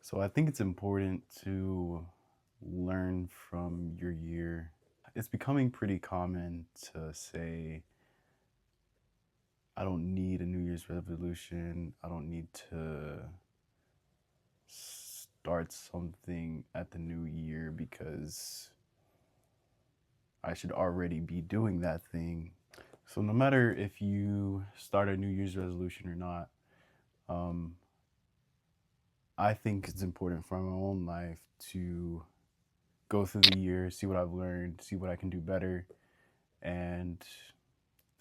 So I think it's important to learn from your year. It's becoming pretty common to say, I don't need a New Year's resolution. I don't need to start something at the new year because I should already be doing that thing. So no matter if you start a New Year's resolution or not, um, I think it's important for my own life to go through the year, see what I've learned, see what I can do better. And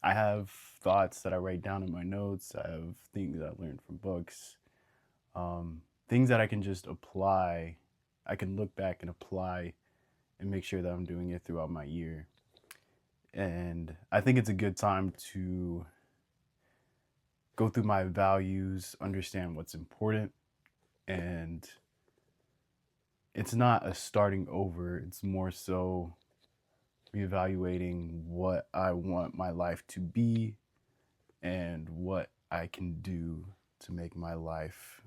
I have thoughts that I write down in my notes. I have things that I learned from books, things that I can just apply. I can look back and apply and make sure that I'm doing it throughout my year. And I think it's a good time to go through my values, understand what's important, and it's not a starting over, it's more so reevaluating what I want my life to be and what I can do to make my life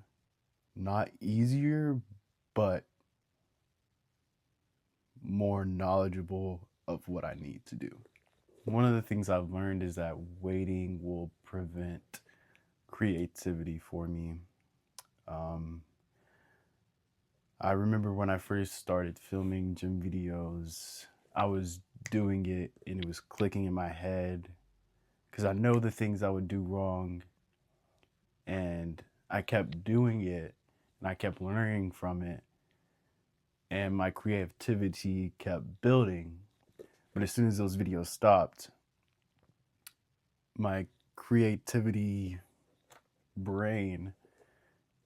not easier, but more knowledgeable of what I need to do. One of the things I've learned is that waiting will prevent creativity for me. Um, I remember when I first started filming gym videos, I was doing it and it was clicking in my head because I know the things I would do wrong, and I kept doing it and I kept learning from it, and my creativity kept building. But as soon as those videos stopped, my creativity brain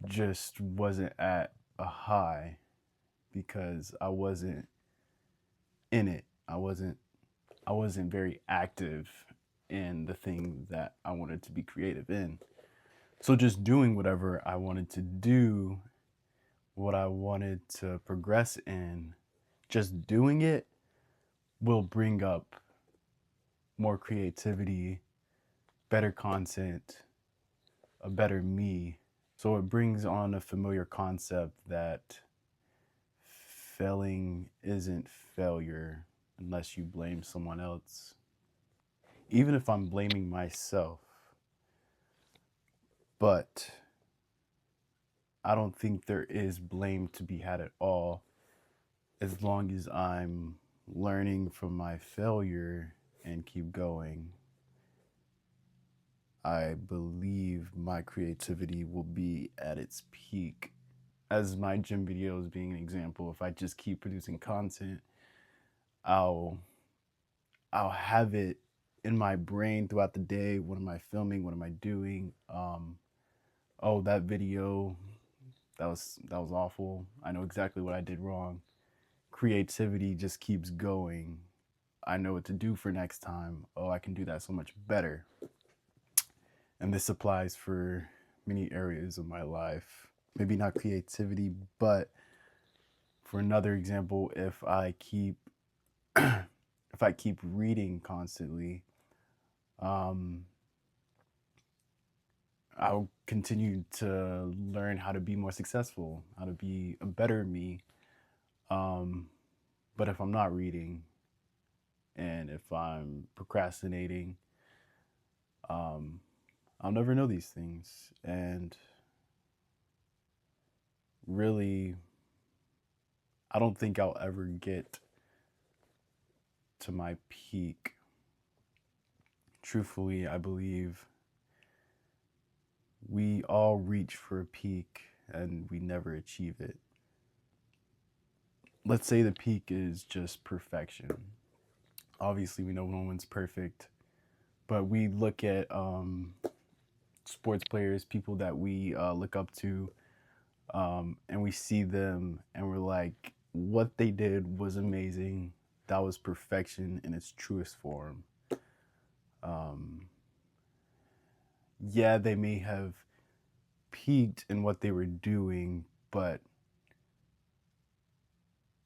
just wasn't at a high because I wasn't in it. I wasn't very active in the thing that I wanted to be creative in. So just doing whatever I wanted to do, what I wanted to progress in, just doing it will bring up more creativity, better content, a better me. So it brings on a familiar concept that failing isn't failure unless you blame someone else. Even if I'm blaming myself, but I don't think there is blame to be had at all as long as I'm learning from my failure and keep going. I believe my creativity will be at its peak. As my gym videos being an example, if I just keep producing content, I'll I'll have it in my brain throughout the day. What am I filming? What am I doing? Oh, that video that was awful. I know exactly what I did wrong. Creativity just keeps going. I know what to do for next time. Oh, I can do that so much better. And this applies for many areas of my life. Maybe not creativity, but for another example, if I keep reading constantly, um, I'll continue to learn how to be more successful, how to be a better me. Um, but if I'm not reading and if I'm procrastinating, um, I'll never know these things. And really, I don't think I'll ever get to my peak. Truthfully, I believe we all reach for a peak and we never achieve it. Let's say the peak is just perfection. Obviously, we know no one's perfect, but we look at sports players, people that we look up to, and we see them and we're like, what they did was amazing. That was perfection in its truest form. Um, yeah, they may have peaked in what they were doing, but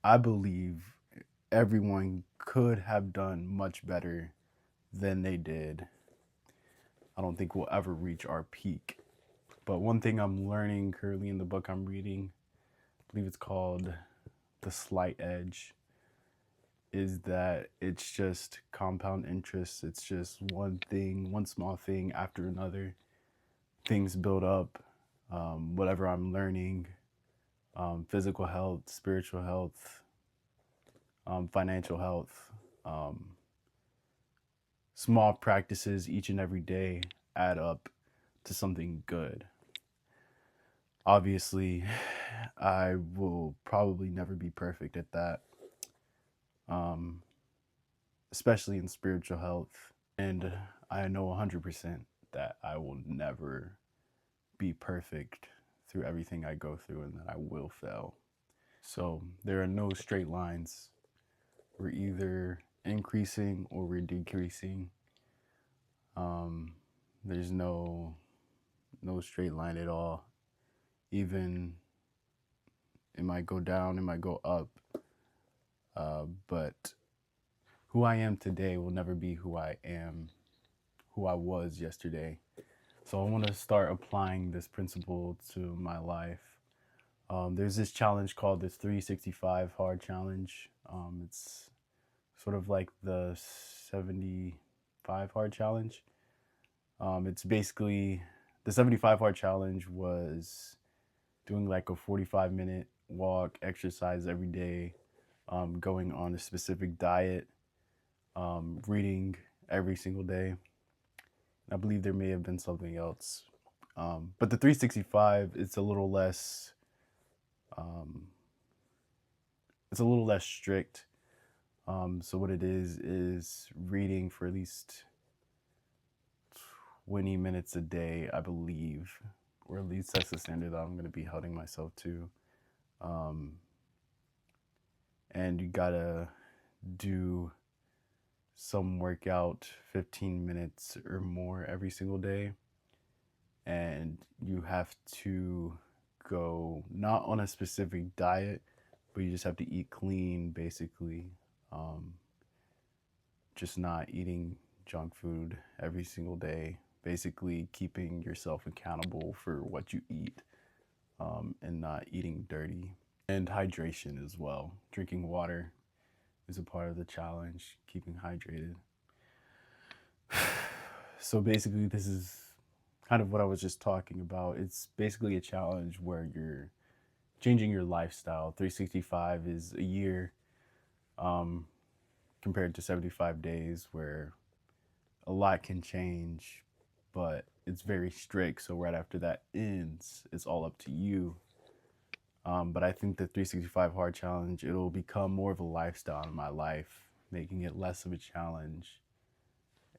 I believe everyone could have done much better than they did. I don't think we'll ever reach our peak. But one thing I'm learning currently in the book I'm reading, believe it's called The Slight Edge, is that it's just compound interest. It's just one thing, one small thing after another. Things build up. Whatever I'm learning, physical health, spiritual health, financial health, um, small practices each and every day add up to something good. Obviously, I will probably never be perfect at that, um, especially in spiritual health. And I know 100% that I will never be perfect through everything I go through and that I will fail. So there are no straight lines. We're either increasing or we're decreasing. Um, there's no straight line at all. Even it might go down, it might go up, but who I am today will never be who I was yesterday. So I want to start applying this principle to my life. There's this challenge called the 365 hard challenge. It's sort of like the 75 hard challenge. It's basically the 75 hard challenge was doing like a 45-minute walk, exercise every day, going on a specific diet, reading every single day. I believe there may have been something else. But the 365, it's a little less, it's a little less strict. So what it is reading for at least 20 minutes a day, I believe, or at least that's the standard that I'm going to be holding myself to. And you gotta do some workout 15 minutes or more every single day. And you have to go not on a specific diet, but you just have to eat clean, basically. Just not eating junk food every single day, basically keeping yourself accountable for what you eat, and not eating dirty. And hydration as well. Drinking water is a part of the challenge, keeping hydrated. So basically, this is kind of what I was just talking about. It's basically a challenge where you're changing your lifestyle. 365 is a year, compared to 75 days, where a lot can change, but it's very strict. So right after that ends, it's all up to you. But I think the 365 hard challenge, it'll become more of a lifestyle in my life, making it less of a challenge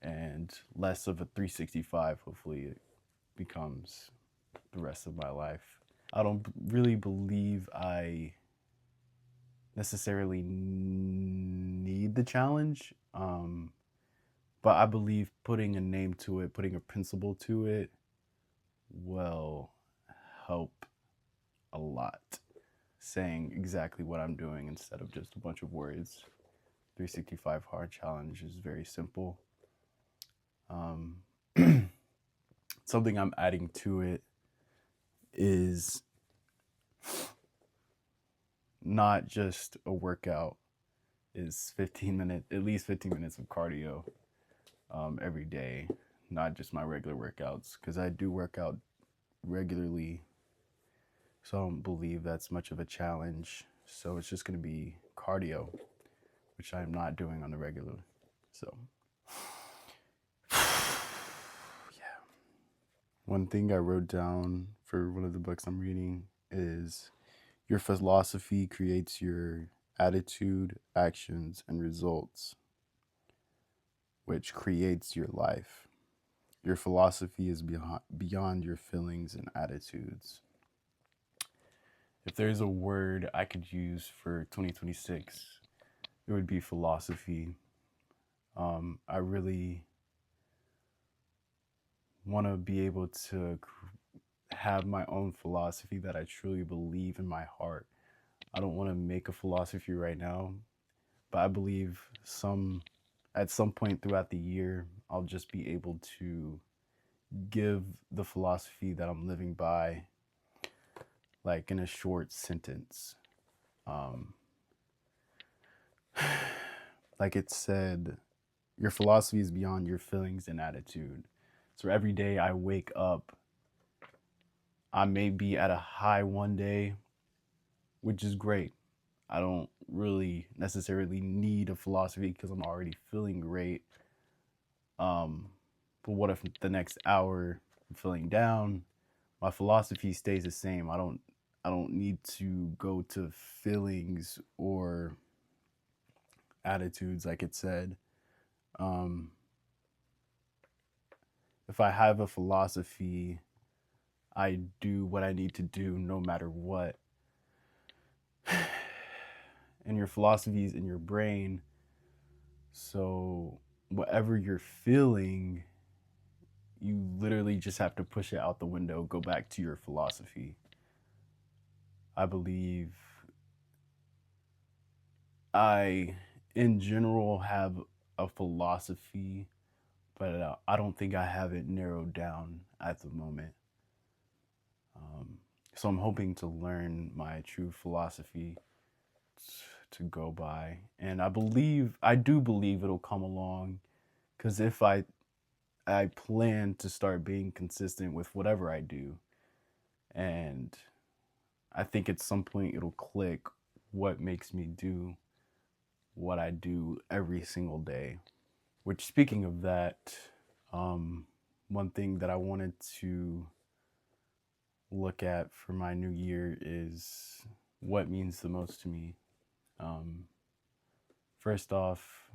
and less of a 365. Hopefully it becomes the rest of my life. I don't really believe I necessarily need the challenge, but I believe putting a name to it, putting a principle to it, will help a lot. Saying exactly what I'm doing instead of just a bunch of words. 365 hard challenge is very simple. Something I'm adding to it is not just a workout, is 15 minutes, at least 15 minutes of cardio, every day, not just my regular workouts, because I do work out regularly, so I don't believe that's much of a challenge. So it's just going to be cardio, which I'm not doing on the regular. So yeah. One thing I wrote down for one of the books I'm reading is your philosophy creates your attitude, actions, and results, which creates your life. Your philosophy is beyond your feelings and attitudes. If there's a word I could use for 2026, it would be philosophy. I really want to be able to have my own philosophy that I truly believe in my heart. I don't want to make a philosophy right now, but I believe at some point throughout the year, I'll just be able to give the philosophy that I'm living by like in a short sentence. Um, like it said, your philosophy is beyond your feelings and attitude. So every day I wake up, I may be at a high one day, which is great. I don't really necessarily need a philosophy because I'm already feeling great. Um, but what if the next hour I'm feeling down? My philosophy stays the same. I don't need to go to feelings or attitudes like it said. Um, if I have a philosophy, I do what I need to do no matter what. And your philosophy is in your brain. So whatever you're feeling, you literally just have to push it out the window, go back to your philosophy. I believe I, in general, have a philosophy, but I don't think I have it narrowed down at the moment. Um, so I'm hoping to learn my true philosophy to go by, and I do believe it'll come along, because if I plan to start being consistent with whatever I do, and I think at some point it'll click what makes me do what I do every single day. Which, speaking of that, one thing that I wanted to look at for my new year is what means the most to me. Um, First off,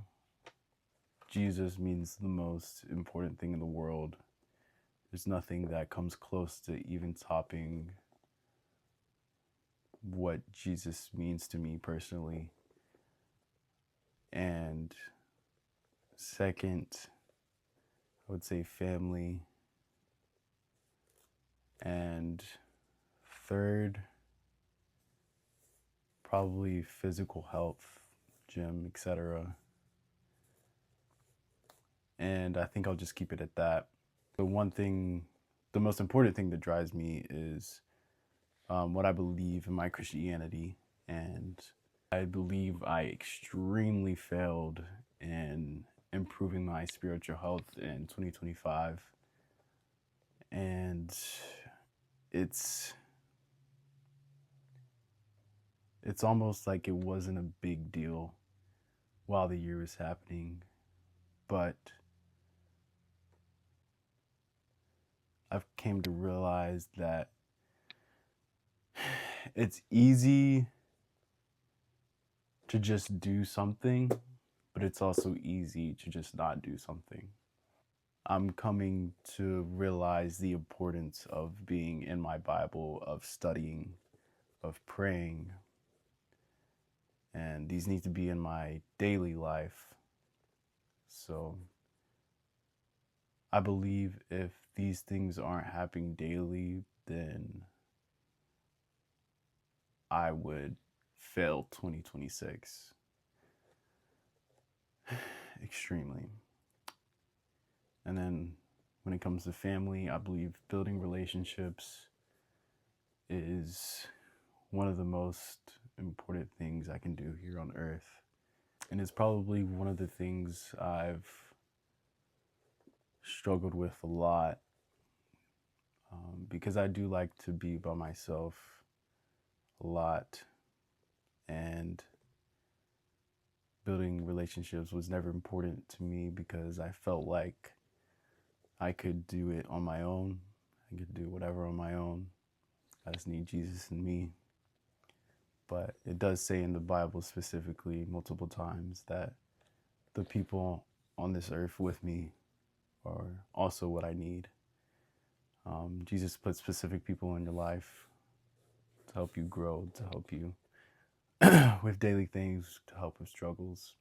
Jesus means the most important thing in the world. There's nothing that comes close to even topping what Jesus means to me personally. And second, I would say family. And third, probably physical health, gym, etc. And I think I'll just keep it at that. The most important thing that drives me is what I believe in my Christianity. And I believe I extremely failed in improving my spiritual health in 2025. And it's it's almost like it wasn't a big deal while the year was happening, but I've came to realize that it's easy to just do something, but it's also easy to just not do something. I'm coming to realize the importance of being in my Bible, of studying, of praying, and these need to be in my daily life. So I believe if these things aren't happening daily, then I would fail 2026 extremely. And then when it comes to family, I believe building relationships is one of the most important things I can do here on earth. And it's probably one of the things I've struggled with a lot, because I do like to be by myself a lot. And building relationships was never important to me because I felt like I could do it on my own. I could do whatever on my own. I just need Jesus in me. But it does say in the Bible specifically multiple times that the people on this earth with me are also what I need. Jesus put specific people in your life to help you grow, to help you with daily things, to help with struggles.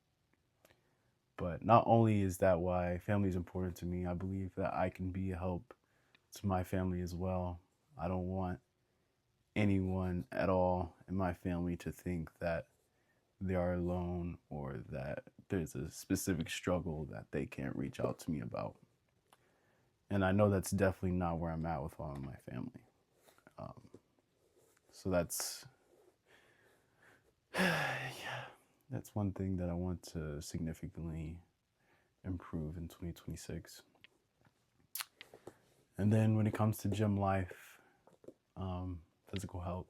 But not only is that why family is important to me, I believe that I can be a help to my family as well. I don't want anyone at all in my family to think that they are alone or that there's a specific struggle that they can't reach out to me about. And I know that's definitely not where I'm at with all of my family. Um, So yeah, that's one thing that I want to significantly improve in 2026. And then when it comes to gym life, physical health,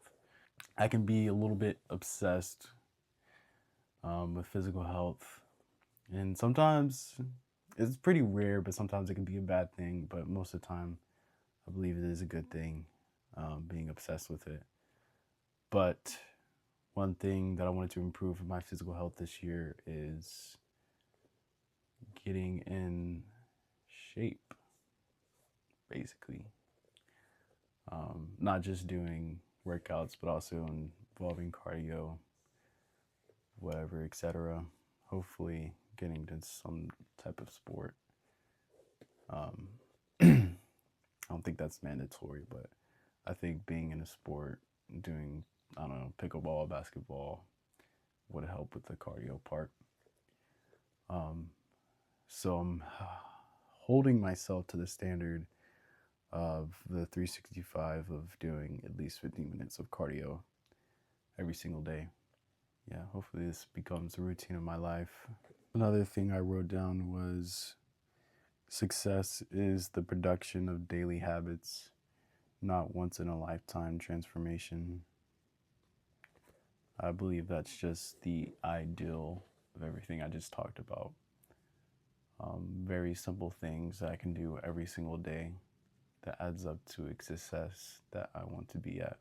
I can be a little bit obsessed with physical health. And sometimes it's pretty rare, but sometimes it can be a bad thing. But most of the time, I believe it is a good thing, being obsessed with it. But one thing that I wanted to improve in my physical health this year is getting in shape, basically. Not just doing workouts, but also involving cardio, whatever, etc. Hopefully, getting to some type of sport. I don't think that's mandatory, but I think being in a sport, doing, I don't know, pickleball, basketball, would help with the cardio part. So I'm holding myself to the standard of the 365 of doing at least 15 minutes of cardio every single day. Yeah, hopefully this becomes a routine of my life. Another thing I wrote down was success is the production of daily habits, not once in a lifetime transformation. I believe that's just the ideal of everything I just talked about. Very simple things that I can do every single day that adds up to a success that I want to be at.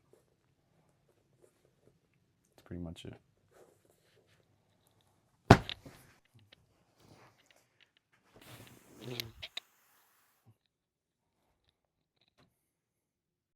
That's pretty much it.